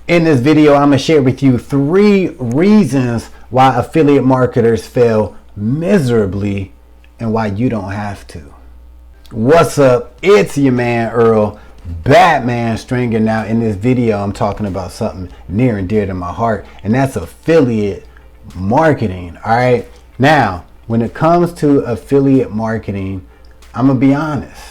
In this video, I'm going to share with you 3 reasons why affiliate marketers fail miserably and why you don't have to. What's up? It's your man Earl, Batman Stringer. Now in this video, I'm talking about something near and dear to my heart, and that's affiliate marketing. All right. Now, when it comes to affiliate marketing, I'm going to be honest.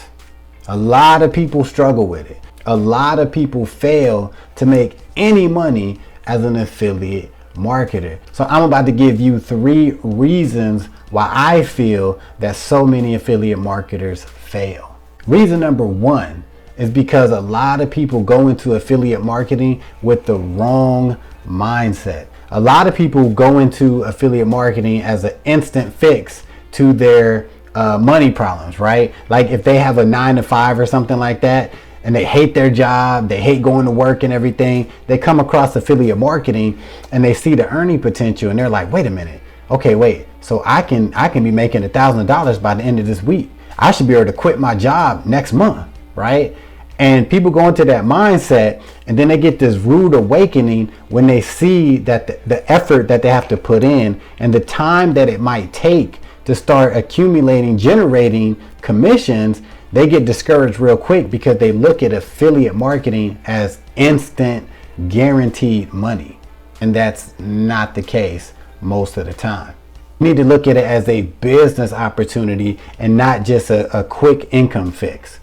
A lot of people struggle with it. A lot of people fail to make any money as an affiliate marketer. So I'm about to give you 3 reasons why I feel that so many affiliate marketers fail. Reason number 1 is because a lot of people go into affiliate marketing with the wrong mindset. A lot of people go into affiliate marketing as an instant fix to their money problems, right? Like if they have a 9-to-5 or something like that, and they hate their job, they hate going to work and everything, they come across affiliate marketing and they see the earning potential and they're like, wait a minute, okay, wait, so I can be making $1,000 by the end of this week. I should be able to quit my job next month, right? And people go into that mindset and then they get this rude awakening when they see that the effort that they have to put in and the time that it might take to start accumulating, generating commissions. They get discouraged real quick because they look at affiliate marketing as instant guaranteed money. And that's not the case most of the time. You need to look at it as a business opportunity and not just a quick income fix.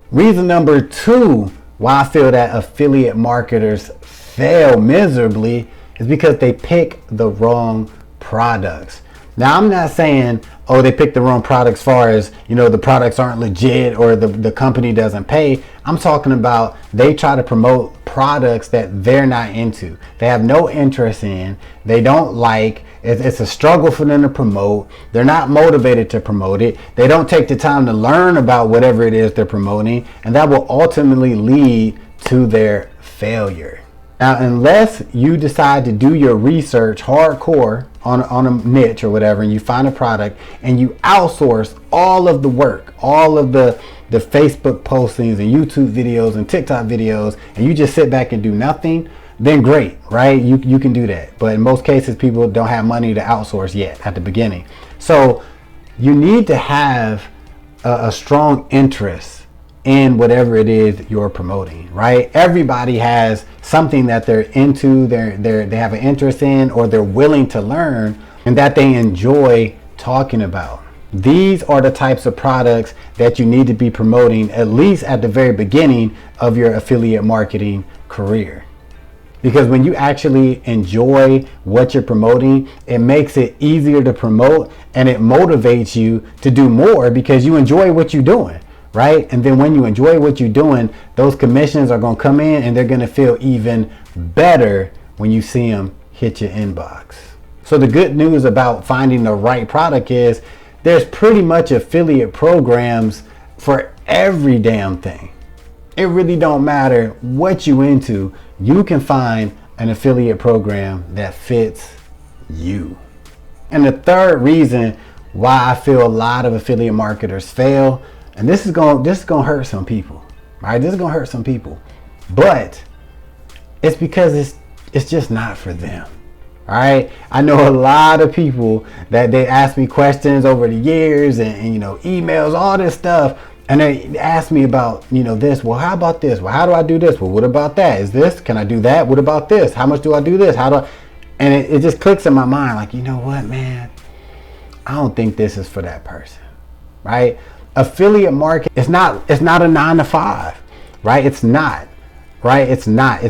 Reason number 2 why I feel that affiliate marketers fail miserably is because they pick the wrong products. Now, I'm not saying, oh, they picked the wrong products as far as, the products aren't legit or the company doesn't pay. I'm talking about they try to promote products that they're not into. They have no interest in. They don't like. It's a struggle for them to promote. They're not motivated to promote it. They don't take the time to learn about whatever it is they're promoting. And that will ultimately lead to their failure. Now, unless you decide to do your research hardcore on a niche or whatever, and you find a product and you outsource all of the work, all of the Facebook postings and YouTube videos and TikTok videos, and you just sit back and do nothing, then great, right? You can do that. But in most cases, people don't have money to outsource yet at the beginning. So you need to have a strong interest in whatever it is you're promoting, right? Everybody has something that they're into, they have an interest in, or they're willing to learn, and that they enjoy talking about. These are the types of products that you need to be promoting, at least at the very beginning of your affiliate marketing career. Because when you actually enjoy what you're promoting, it makes it easier to promote and it motivates you to do more because you enjoy what you're doing. Right? And then when you enjoy what you're doing, those commissions are going to come in and they're going to feel even better when you see them hit your inbox. So the good news about finding the right product is there's pretty much affiliate programs for every damn thing. It really don't matter what you into. You can find an affiliate program that fits you. And the third reason why I feel a lot of affiliate marketers fail, and this is gonna hurt some people, right? This is gonna hurt some people, but it's because it's just not for them. All right. I know a lot of people that they ask me questions over the years and emails, all this stuff, and they ask me about this. Well, how about this? Well, how do I do this? Well, what about that? Is this? Can I do that? What about this? How much do I do this? How do I? And it just clicks in my mind, like, you know what, man? I don't think this is for that person, right? Affiliate market, it's not a 9-to-5, right? It's not, right? It's not.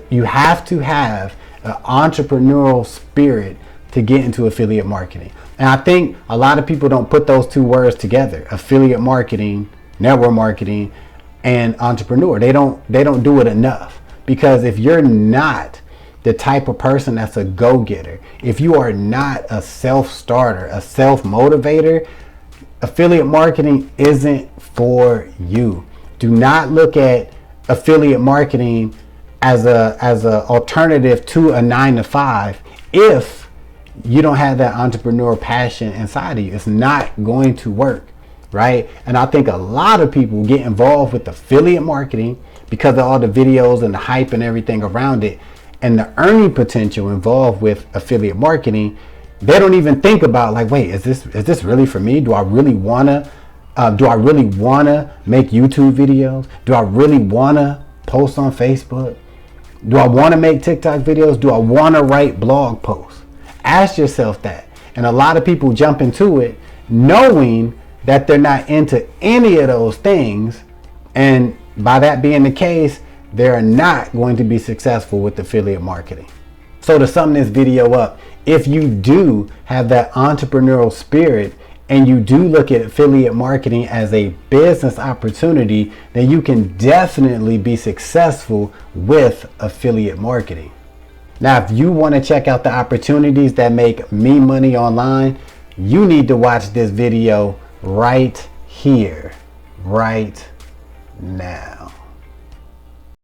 You have to have an entrepreneurial spirit to get into affiliate marketing. And I think a lot of people don't put those 2 words together: affiliate marketing, network marketing, and entrepreneur. They don't do it enough, because if you're not the type of person that's a go-getter, if you are not a self-starter, a self-motivator, affiliate marketing isn't for you. Do not look at affiliate marketing as a alternative to a 9-to-5 if you don't have that entrepreneurial passion inside of you. It's not going to work, right? And I think a lot of people get involved with affiliate marketing because of all the videos and the hype and everything around it and the earning potential involved with affiliate marketing, they don't even think about like, wait, is this really for me? Do I really wanna make YouTube videos? Do I really wanna post on Facebook? Do I wanna make TikTok videos? Do I wanna write blog posts? Ask yourself that. And a lot of people jump into it knowing that they're not into any of those things, and by that being the case, they're not going to be successful with affiliate marketing. So to sum this video up, if you do have that entrepreneurial spirit and you do look at affiliate marketing as a business opportunity, then you can definitely be successful with affiliate marketing. Now, if you want to check out the opportunities that make me money online, you need to watch this video right here, right now.